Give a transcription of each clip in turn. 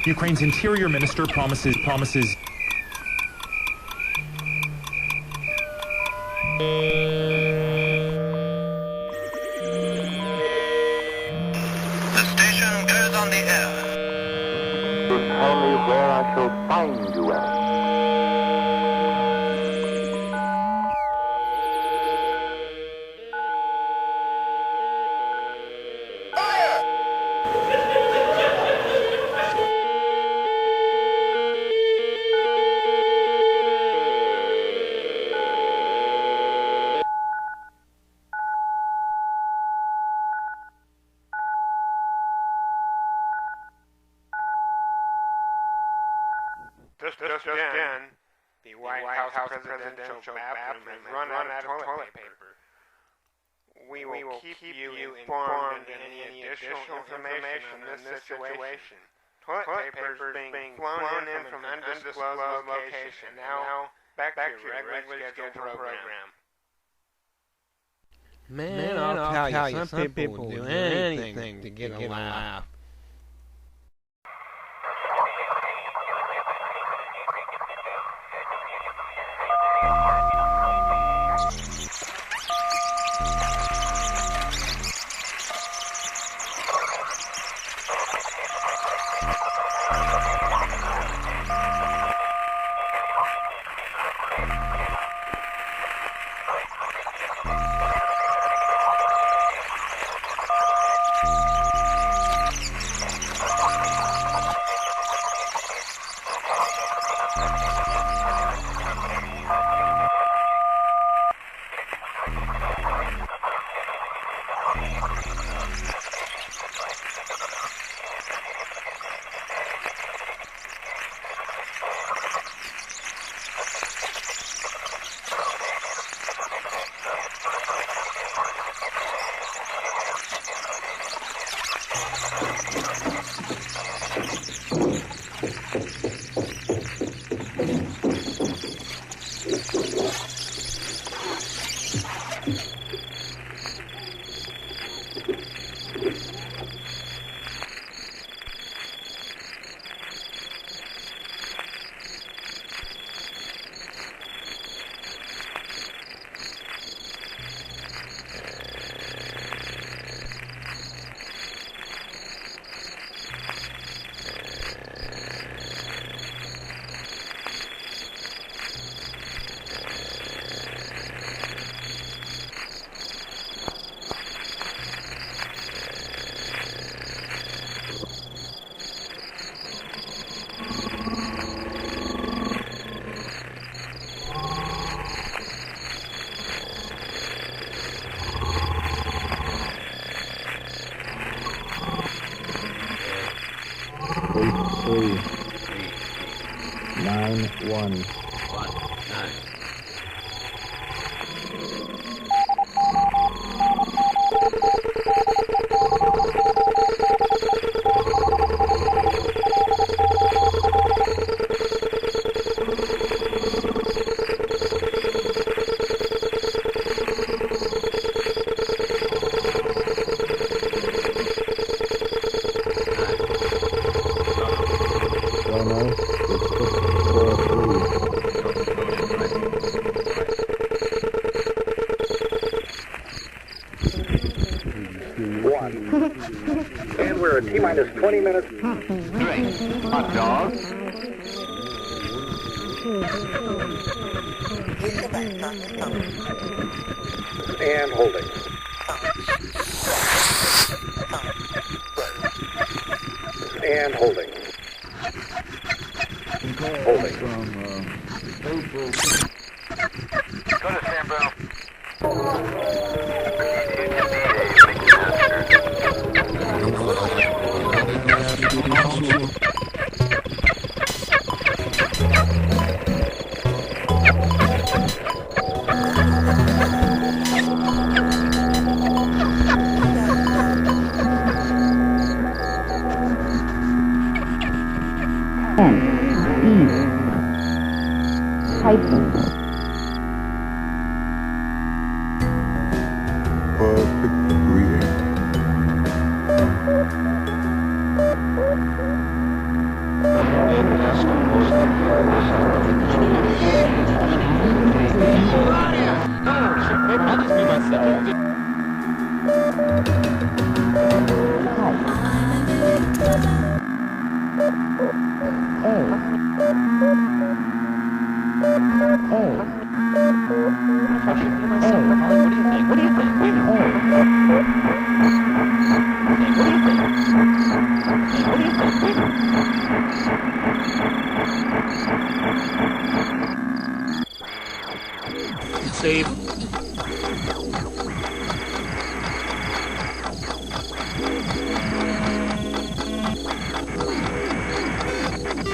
Ukraine's interior minister promises The station goes on the air. Tell me where I shall find you at. Just in, the White House presidential bathroom has run out of toilet paper. We will keep you informed of any additional information on this situation. Toilet paper is being flown in from an undisclosed location. Now, back to your regularly scheduled program. Man, I'll tell you, some people will do anything to get a laugh. And we're at T-minus 20 minutes. Drink. Hot dog. And holding. And holding. Holding. Go to San Bruno. Typing. Perfect greeting. I'll just be myself. What do you think? Save.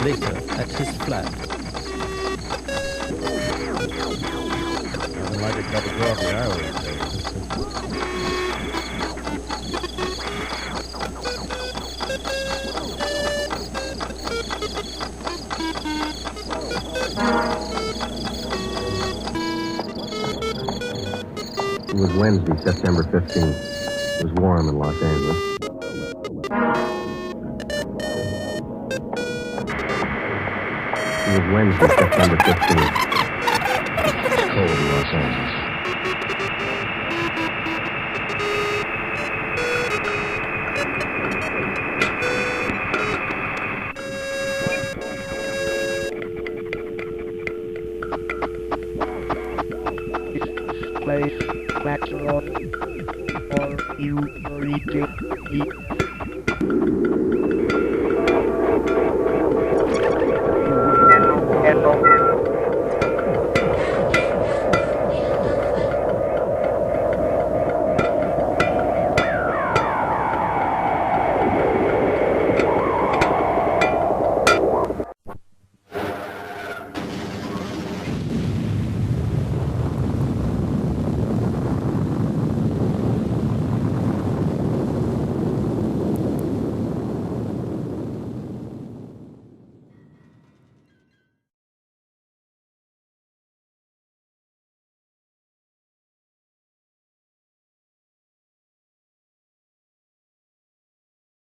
Later, at his flat. Nothing like a cup of coffee, I always say. It was Wednesday, September 15th. It was warm in Los Angeles. It was Wednesday, September 15th. Cold in Los Angeles. Place maximum or you reach it.